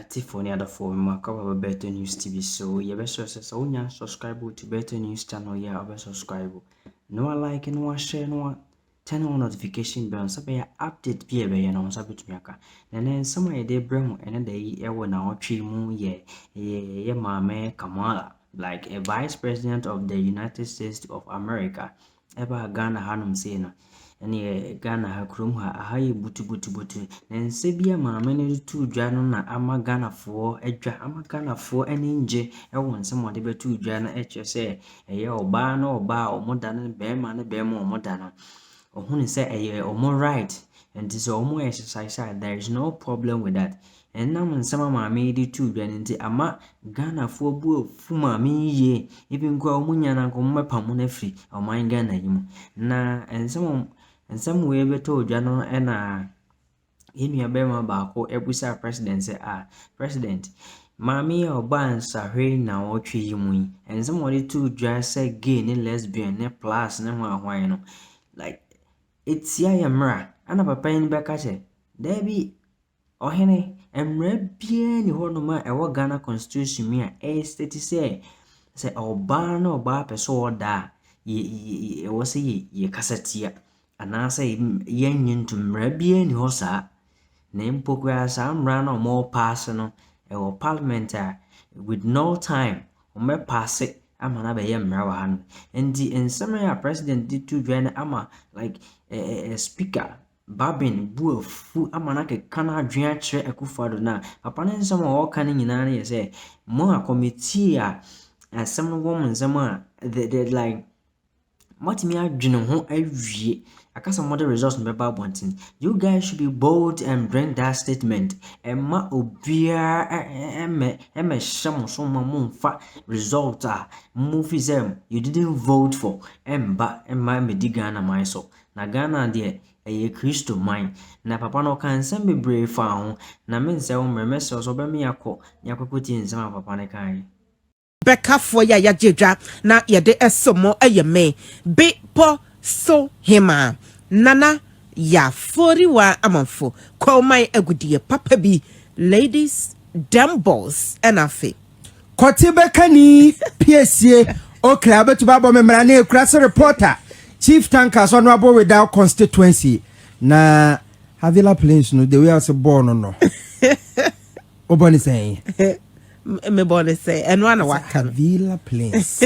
Tiffany Addo ma cover Better News TV. So you best subscribe to Better News channel. Yeah, I subscribe. No like, no share, no turn on notification bell. So be update be be na so bit me aka. And then somewhere they bring and they e na otwe mu ye mama Kamala, like a vice president of the United States of America. Eba Ghana hanum say na. Ene Ghana ha krom ha ahaye butu na nse bia maame ne tu dwa no na ama Ghana fo adwa ama Ghana fo ene nje ewo nsem ode betu dwa na eche se eye oba na oba omoda na bema na bema omoda na ohunu se eye omo right and so omo exercise there is no problem with that and nam nsema maame di tu dwa nti ama Ghana fo bu fu maame yiye even kwa omunya na nko pam na free oman Ghana yimu na nsem we beto dwa no na yenu abema baako ebusa president say president mami oba nsahwe na otwe yimu ensem wode to dwa say gay ne lesbian ne plus ne ho ahwan no like it's ya mra ana papa yin beka che debi ohene emra bia ni ho no ma ewo Ghana constitution mi a state say oba na oba peso oda ye wo say ye kasatia ana say yen ntu mra bia ni ho sa na mpokwa sa mra na mo pass no ewo parliament with no time o pass it ama na be ye mra wa han ndi ensem ya president di to join ama like speaker Babin buafu ama na ke kana adwen kire Akufo Addo na papa ne nsem o ka ne nyina na ye say mo a committee asem no wo nsem a the like Matimi adwene ho awie akasa model results no beba bontin. You guys should be bold and bring that statement. Emma obia emme shamo so mamfa result movies you didn't vote for emma medigana my so na Ghana de eye Kristo man na papa no kan nsem bebre fa ho na me nse wo mremese so be me yakokoti nsem papa ne kan Becca for ya jedra na yede esomo eyeme be po so hima nana ya 41 amanfo kwomai agudie papa bi ladies dem balls enafe Koti bekani PSA okra betu babo memra na ekurase reporter chief tankers honorable without constituency na Havila Plains no the way as born no oboni saying me born say and one what Havila Plains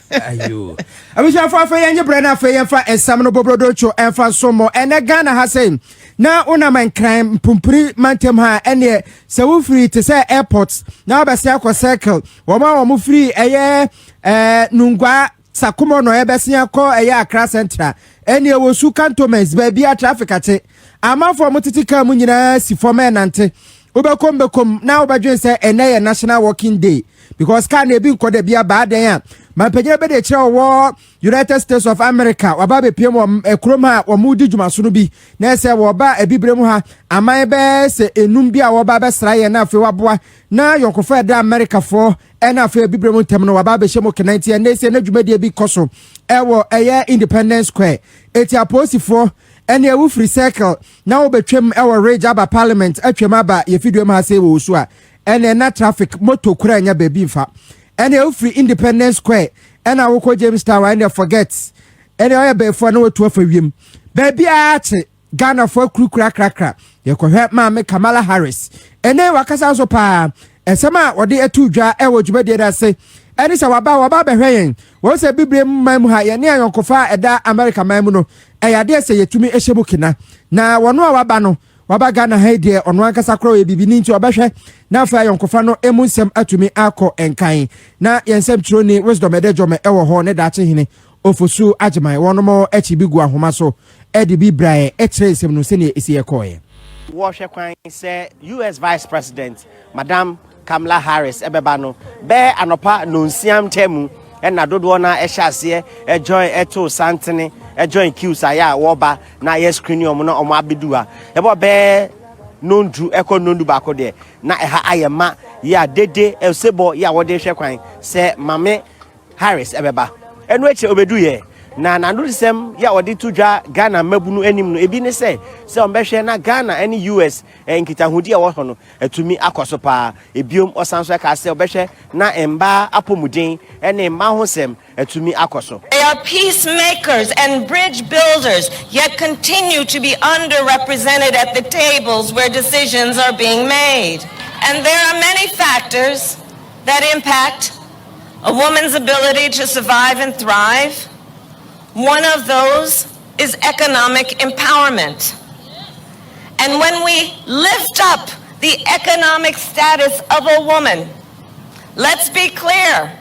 ayo abisha fa yenye brana fa yenfa ensam no bobrodocho enfa somo ene Ghana ha say na una man crime pumpri mantem ha ene se wo free to say airports na obese akọ circle wo ma wo free eye nungwa sakumo no ebese akọ eye Accra Central ene wo su cantonments ba bia traffic ate amafo motitika mu nyina si for men nante bekom na obadwen say ene national working day because can e bi nkode bia ba den a manpanya be de kire wo United States of America waba be piem ekrom ha wo mudi dwumaso no bi na se wo ba ebibrem ha aman be se enum bia wo ba be sraye na afi waboa na yonkofo da America for na afi ebibrem tem no waba be hyemo kenanti na se na dwumade bi koso ewo eye Independence Square eti aposifo ene ewu free circle na wo betwem ewo rage aba parliament atwem aba ye fiduem ha se wo so a ene na traffic moto kura nya baby mfa ene ewu free Independence Square ena wo ko James Town ene forget ene oya be fo na wo to afa wiem baby ache Ghana for krukura krakra ye ko hwe ma me Kamala Harris ene wakasa so pa esema ode atu dwa ewo dwumade da se ene se waba be hwen wo se bibrem mam ha ye ne ayonkofa eda America mam no eyade se yetumi ehyebo kina na wono a waba no waba Ghana ha de ono ankasa kro we bibini nti obehwe na afa ayonkofa no emu nsem atumi akọ enkan na yensem tro ni wisdom edejome ewo ho ne dache hene ofosu ajeman wono mo echi bigu ahoma so edi bi brae ensem no se ne esi ekoye wo hwe kwan se US Vice President Madam Kamala Harris ebeba no be anopa no nsiam temu na dodo na ehyiase join eto santene join queues aya woba na yes screen omo na omo abedua ebo be nondu eko nondu bako de na eha ayema ya dede elsebo ya wode hwe kwan se mame Harris ebeba enu eche obedu ye na nanodisem ya odi tudwa Ghana mabunu anim no ebi ne se ombehwe na Ghana any US nkitahudi a wo ho no atumi akoso pa ebiom osanso ka se obehwe na emba apomuden ene emba hosem atumi akoso. They are peacemakers and bridge builders, yet continue to be underrepresented at the tables where decisions are being made. And there are many factors that impact a woman's ability to survive and thrive. One of those is economic empowerment. And when we lift up the economic status of a woman, let's be clear,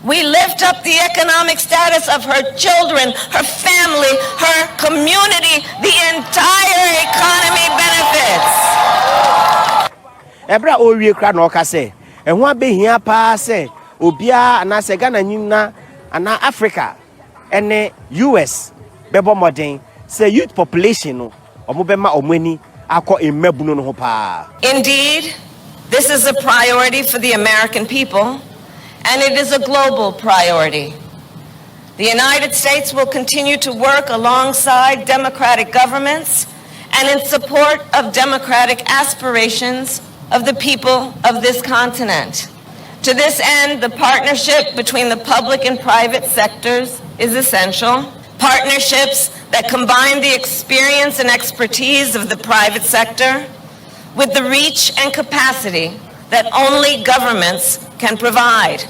we lift up the economic status of her children, her family, her community, the entire economy benefits. Ebra owie kra no ka se ehun abehia pa se obia ana se Ghana nyina ana Africa ene US bebo modern se youth population no omobema omani akọ emabunu no ho pa. Indeed, this is a priority for the American people, and it is a global priority. The United States will continue to work alongside democratic governments and in support of democratic aspirations of the people of this continent. To this end, the partnership between the public and private sectors is essential. Partnerships that combine the experience and expertise of the private sector with the reach and capacity that only governments can provide.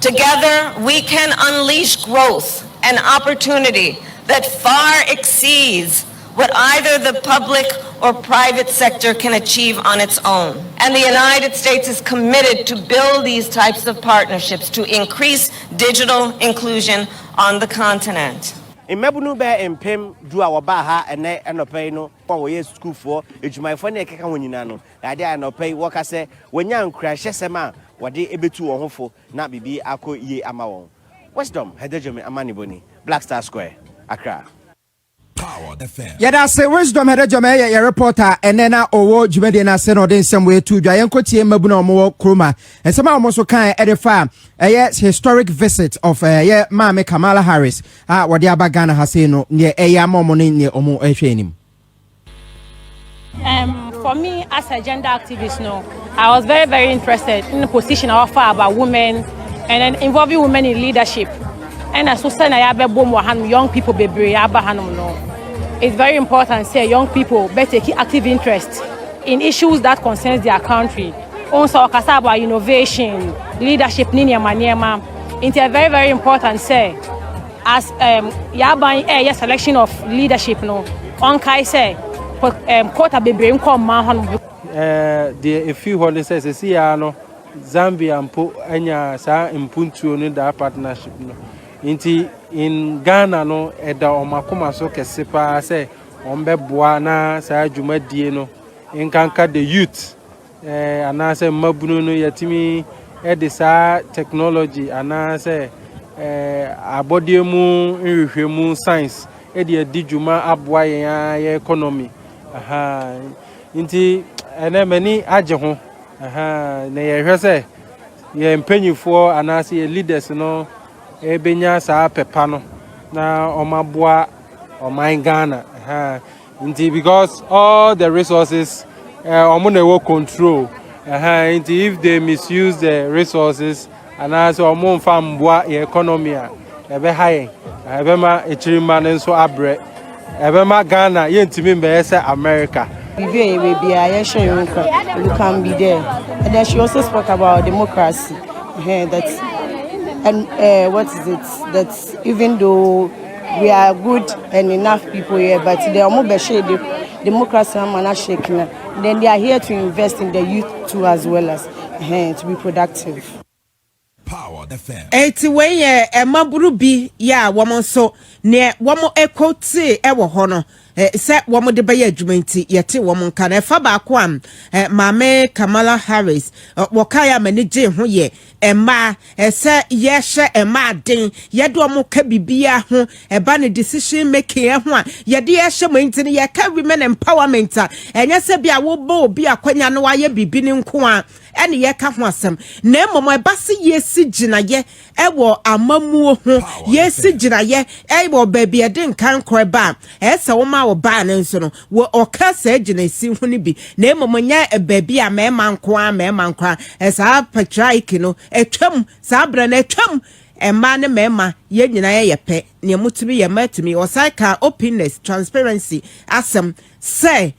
Together, we can unleash growth and opportunity that far exceeds what either the public or private sector can achieve on its own. And the United States is committed to build these types of partnerships to increase digital inclusion on the continent. Emabunu be empem du a woba ha ene enopai no kwa wo ye school for ejumai ne keka wonyina no ade enopai wo ka se wonya nkura hyesema wode ebetu wo hofo na bibi akọ ye ama won. Wisdom hedejome amaniboni Black Star Square Accra. Yada se wisdom hedejome ye reporter enena owo jumede na se no den sem we tu dwa yenkotie mabuna omo kroma ensema omo so kan edefa historic visit of Mama Kamala Harris wode aba Ghana ha se no ne amomo ne omo ehwe anim. For me as a gender activist, I was very, very interested in the position I offer about women and then involving women in leadership. And as young people it's very important say young people better take active interest in issues that concerns their country. Also about innovation, leadership, it's a very, very important say as a selection of leadership on kai say quota bebre the a few holidays see Zambia mpo anya sa impuntuo no da partnership no inti in Ghana no eda omakoma so kese pa se ombeboa na sa dwumadie no inkanka the youth anase mabunu no yatimi ede sa technology anase abodie mu nhwehwemu science ede adi dwuma aboa ye economy inti ene mani age ho na ye say ye mpanyifo anase ye leaders no ebenya sa pepa no na omaboa oman Ghana inti because all the resources omo control inti if they misuse the resources anase omo mfa mboa ye economy ebe high ebe ma echirima nso abre ebe ma Ghana ye ntimi mbe say America. You can be there. And then she also spoke about democracy. What is it? That even though we are good and enough people here, but they are more democracy and shaking. Then they are here to invest in the youth too, as well as to be productive. Eti weye maburu bi ya woman so ne womo ekoti ewo ho no se womo de baye adwumenti yete womo nka na fa ba ko am mame Kamala Harris wokaya mani je ho ye emma se ye hye emma den ye do mo ka bibia ho eba ne decision making ho a ye de ye hye menti ye ka women empowerment a enye se bia wo bo obi akwanya no waye bibi ne nko a ene ye ka ho asem na emomo eba se ye si gina ye ewo amamuo ho ye si gina ye ewo baby e den kan kro ba ese wo ma wo ba ne nso no wo oka sa gina si ho ni bi na emomo nya baby a me man kwa esa patriarchy no etwam sa bra na etwam emma ne mema ye nyina ye pe ne mutumi ye matumi osaika openness transparency asem say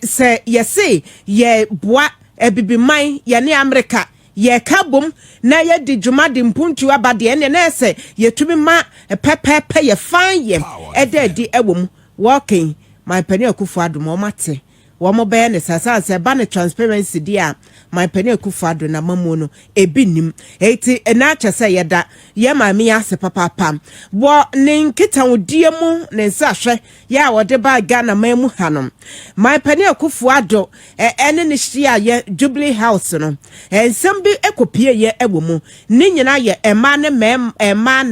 say ye boa ebibiman ye ne America ye kabom na ye di dwuma di mpuntu abade ne na ese ye tumi ma pepepe ye fan ye edadi ewom walking my penny Akufo Addo mo mate wo mo be ne sasa se ba ne transparency dia my penny Akufo Addo na mamu no ebinim eti na chese ye da ye ma me ase papa pam wo ne nkita wodie mu ne nsa hwe ya wo de ba Ghana mamu hanom my penny Akufo Addo ene ne hia ye Jubilee House no ensem bi ekopie ye ewo mu ni nyina ye ema ne ema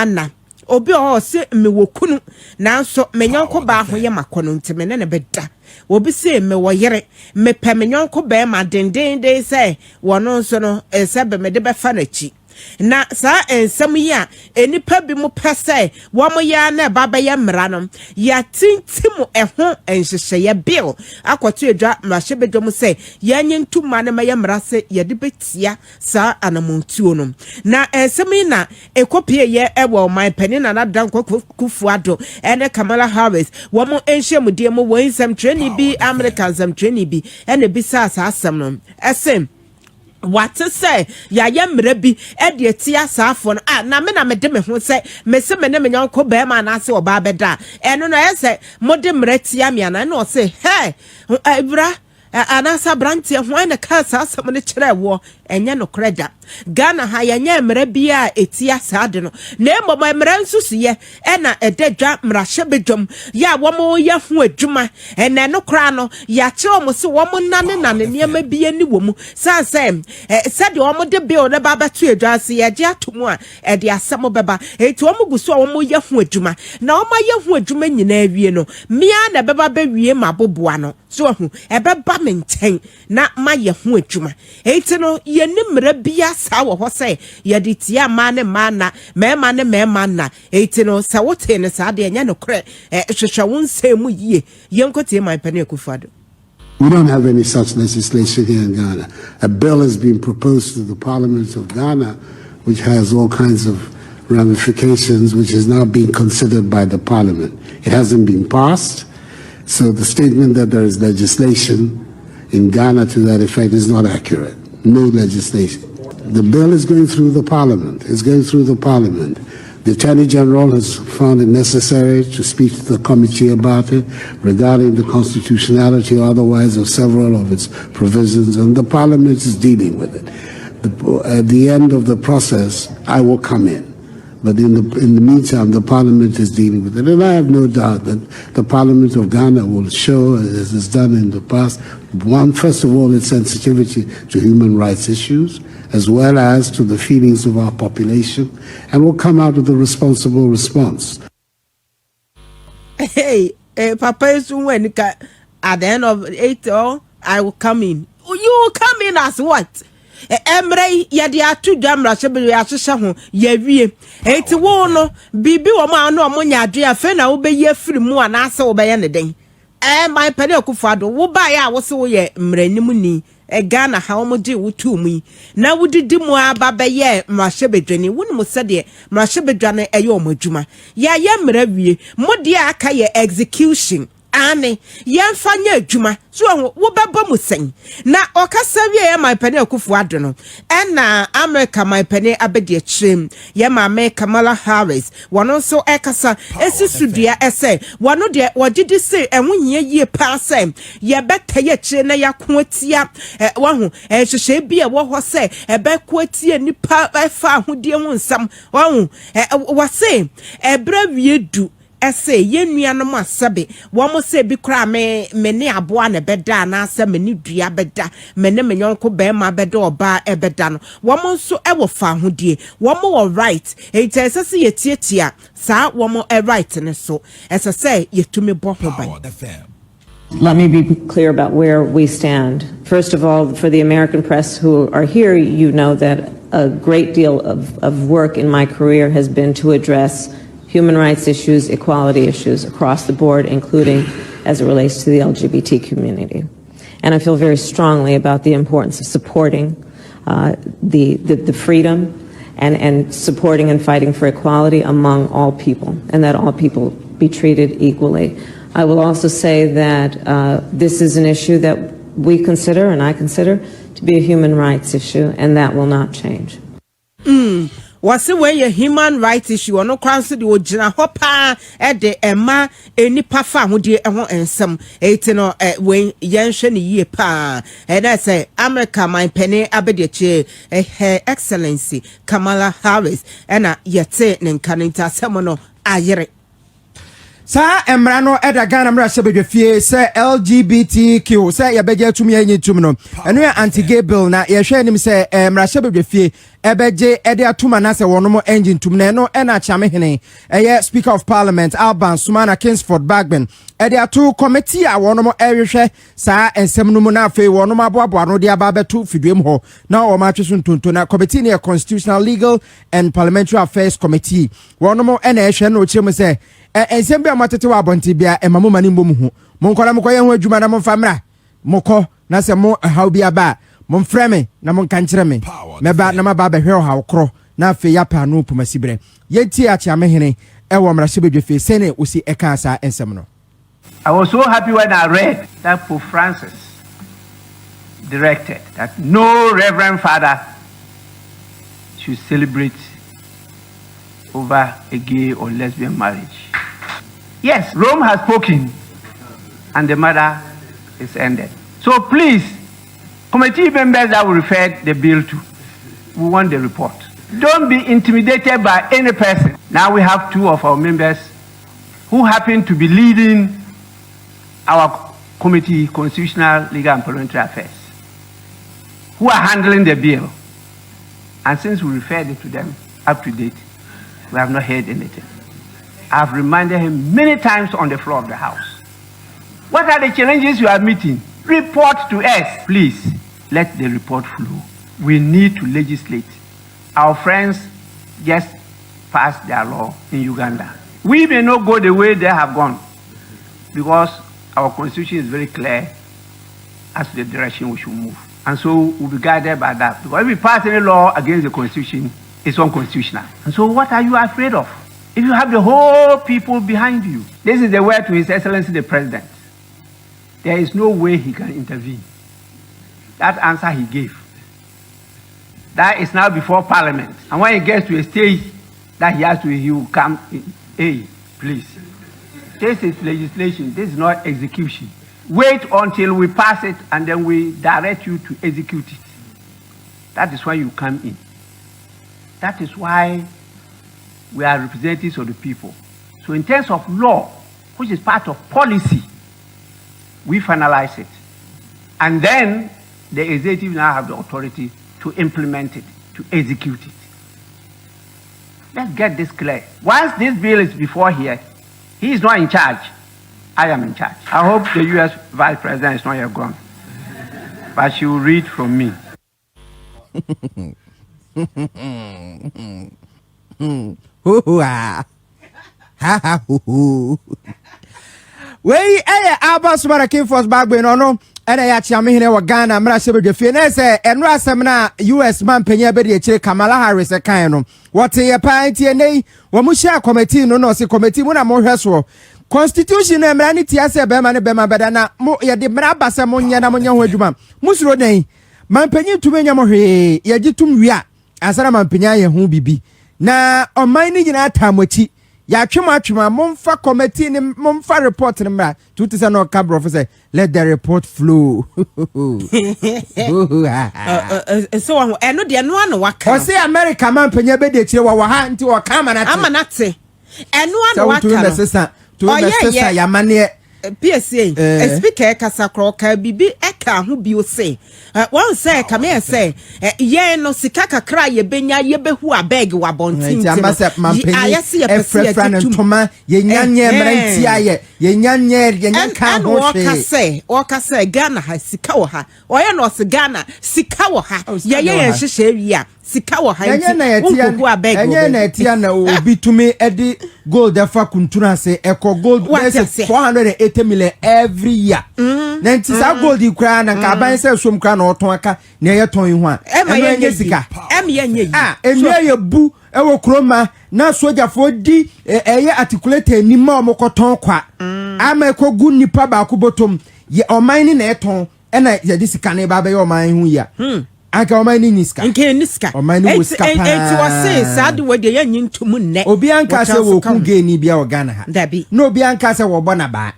na obi o se me wokunu nanso menyonko ba ho ye makono ntime ne beda obi se me wo yere me pe menyonko ba ma dendende se wono nso no ese be me de be fa na chi na sa ensem yi a enipa bi mu pese wo mo ya na baba ye mra no ya tintim eho enhyehyɛ ye bill akwato edwa mrahye bedwom se ya nyentuma na ye mra se ye de betia sa anamontuo no na ensem yi na ekopie ye ewo man pani na nadan Akufo Addo ene Kamala Harris wo mo enhye die mo wo ensem training bi American sem training bi ene bi sa asem no esem what to say ya mre bi e de tia saafo no na me de me ho say me se me ne me nyonko be ma na se oba beda eno no ese mo de mre tia me na no say hey ibra anasa brantie ho na ka saasam ne kire wo enye no kreda Ghana ha ya nya mre bia etia saade no na emoma mre nsusuye na edadwa mrahye bedwom ya wo mo ya ho adwuma ene no kra no ya kire mo se wo mo nane niema bia ni wo mu sanse sade wo mo de bill na baba tu adwa se ya je atomu a e de asem beba eti wo mo guso wo mo ya ho adwuma na wo ma ya ho adwuma nyina awie no mia na beba ba wie maboboa no so hu e beba menten na ma ya ho adwuma eti no ye ni mre bia sa wo ho say ye de tia ma ne mema na eti no sa wote ne sa de nya no kre hwehwe wo nsem yie yenkotie my penny Akufo Addo. We don't have any such legislation here in Ghana. A bill has been proposed to the Parliament of Ghana which has all kinds of ramifications, which is now being considered by the Parliament. It hasn't been passed, so the statement that there is legislation in Ghana to that effect is not accurate. No legislation. The bill is going through the Parliament. It's going through the Parliament. The Attorney General has found it necessary to speak to the committee about it regarding the constitutionality or otherwise of several of its provisions, and the Parliament is dealing with it. At the end of the process, I will come in. But in the meantime, the Parliament is dealing with it. And I have no doubt that the Parliament of Ghana will show, as it's done in the past, first of all, its sensitivity to human rights issues, as well as to the feelings of our population, and will come out with a responsible response. Hey, Papa is when at the end of it all, I will come in. You will come in as what? Emre ya di atu damra shebe ya hwehwe ho ya wie eti wo no bibi wo ma no mo nya adwe afa na wo be ye firi mu ana ase wo be ye ne den my penny Akufo Addo wo ba ya wo se wo ye mranim ni Ghana ha wo mo di wo tu mu na wo didi mu aba be ye mrahye wo ni mo se de mrahye bedwane eye o madwuma ya ye mra wie mo de aka ye execution ane yemfanya adwuma so wo beba musen na okasa wie my penny Akufo Addo no na America my penny abedi achim ye ma Kamala Harris wono so ekasa esisudua ese wono de wodidi se enwunyie yie pa se ye beta ye chire na yakoatia wahu hwehwe bia wo ho se ebekoatia nipa efa ahodie ho nsam wahu wase ebra wie du ese yenua no masabe wo mo se bi kra me ne aboa na beda na asa me ni dua beda me ne me nyonko be ma beda oba ebeda no wo mo nso e wo fa hodie wo mo wo right enti ese yetietia sa wo mo e right ne so ese se yetumi bo ho ban. Let me be clear about where we stand. First of all, for the American press who are here, you know that a great deal of work in my career has been to address human rights issues, equality issues across the board, including as it relates to the LGBT community. And I feel very strongly about the importance of supporting the freedom and supporting and fighting for equality among all people, and that all people be treated equally. I will also say that this is an issue that we consider, and I consider, to be a human rights issue, and that will not change. Was it when your human rights issue or no cross the original hopper at the Emma any pafa who dear and some 18 or when Yanshan ye pa and I say America my penny abediche her excellency Kamala Harris and a yet and canita semono ayere. Sa emrano eda Ghana mra sebedwefie se LGBTQ se yebeje tumi anyi tumi no eno ya anti-gay bill na ye hwe nim se mra sebedwefie ebeje ede atuma na se wono engine tumi na eno ena chame hene eye speaker of parliament Alban Sumana Kingsford Bagben ede atu committee a wono ehwehwe sa ensem no mu na afi wono aboabo no de aba betu fidwem ho na o ma tweso ntonto na committee ne constitutional legal and parliamentary affairs committee wono ena ehwe no chemu se ensem bia matete wa bonti bia emamu mani mbom hu monkola mokoye ho adwuma na momfamra moko na se mo haw bia ba momfreme na monkankere me meba na maba behwe haw kro na afi ya pa no pomasibre yenti a chiame hene e wo mra sebedwefe sene osi eka asa ensem no. I was so happy when I read that Pope Francis directed that no Reverend Father should celebrate over a gay or lesbian marriage. Yes, Rome has spoken and the matter is ended. So please, committee members that will refer the bill to, we want the report. Don't be intimidated by any person. Now we have two of our members who happen to be leading our committee, Constitutional, Legal and Parliamentary Affairs, who are handling the bill. And since we referred it to them up to date, we have not heard anything. I've reminded him many times on the floor of the House. What are the challenges you are meeting? Report to us. Please, let the report flow. We need to legislate. Our friends just passed their law in Uganda. We may not go the way they have gone because our constitution is very clear as to the direction we should move. And so we'll be guided by that. Because if we pass any law against the constitution, it's unconstitutional. And so what are you afraid of? If you have the whole people behind you, this is the word to His Excellency the President. There is no way he can intervene. That answer he gave. That is now before Parliament. And when he gets to a stage that he will come in. Hey, please. This is legislation. This is not execution. Wait until we pass it and then we direct you to execute it. That is why you come in. That is why we are representatives of the people. So in terms of law, which is part of policy, we finalize it. And then the executive now have the authority to implement it, to execute it. Let's get this clear. Once this bill is before here, he is not in charge. I am in charge. I hope the U.S. Vice President is not yet gone. But she will read from me. Wey Alban Sumana Kingsford Bagben no ena ya chiame hene wa Ghana mra sebedwefie na se enro asem na US man panya be de chire Kamala Harris kan no wote ye pa tie nei wo mu share committee no se committee mu na mo hweso constitution na mra ni tia se be ma ne be ma beda na mo ye de mra basa mo nya na mo nya ho adwuma musuro den man panya tumenya mo hwe ye gitum wia asara man panya ye ho bibi na oman ni nyina tamochi ya twema momfa committee ni momfa report ni mra tuti se no cabro say let the report flow. So eno de no waka o say America man panya be de chire wa ha nti o ka amanate enu anu waka to ya mane PSA speaker kasakro ka bibi eka ho bi o say one say come here say ye no sika kakra ye benya ye behu abeg wa bontin ayesi efrefran ntoma ye nyanye mranti aye ye nyanye ye nyanka ho hwe o ka say Ghana ha sika wo ha oye no se Ghana sika wo ha ye hyehyɛ wi a sika wo ha nti abeg enye na etia na obi tumi edi gold afa kuntura se eko gold 480 million every year na nti sa gold ikura na ka ban se som kra na oton aka na ye ton hu a enye sika enye enye ye bu ewo kroma na sojafo di eye articulate ni ma omokoton kwa ama eko gu nipa ba ko botom ye oman ni na eton na ye di sika na ba be oman hu ya aka omani niska nke niska omani wiska pa eti wase sad we de yanyi ntumu nne obi anka se wo ku geni bia o Ghana ha dabi no obi anka se wo bona ba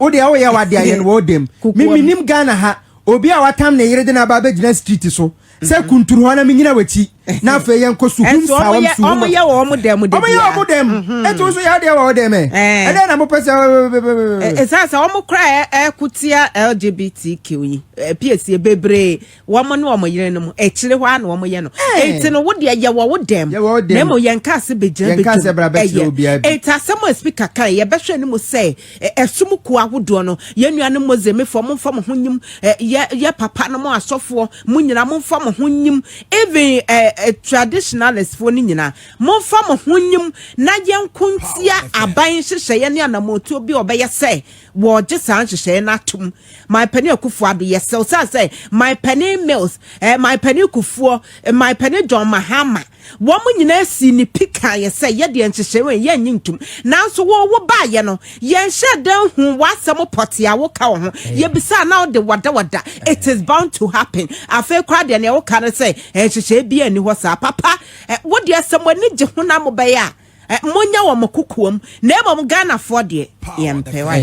o de wo ye wade aye no wo dem minim Ghana ha obi a watam na yire de na ba be gina street so se kunturu ho na minyina wachi na afa ye nkosu hum sa wam su omo ye wo dem eto so ya de wo dem e de na mo pese esasa omo kra kutia LGBTQ yi PSA bebre womo no omo yire no kire ho ana omo ye no enti no wo de ye wo dem na mo ye nka se begina etasemo speaker kan ye behwe ni mo say esum ku ahodo no ye nua no mo zeme fo mo fo mo hunyim ye papa no mo asofo mo nyina mo fo mo hunyim even traditionalist for ni nyina mo fa mo hunyim na yenkuntia aban hyehyeye ne anamoto bi obeye say wo gisa hyehyeye na atum my penny Akufo Addo yesel say my penny mills my penny Kufuor my penny John Mahama wo mo nyina si ni pika ye say ye de hyehyeye ye nyintum nanso wo ba ye no ye hye dan hu wasem potia wo ka wo ho ye bisa na de wada it is bound to happen afa kwa de ne wo ka no say hyehyeye bi ani ho sa papa wo de asɛmwani gye ho na mo bɛyɛ a monya wo mokokuom na emom Ghana fo de ye mpewa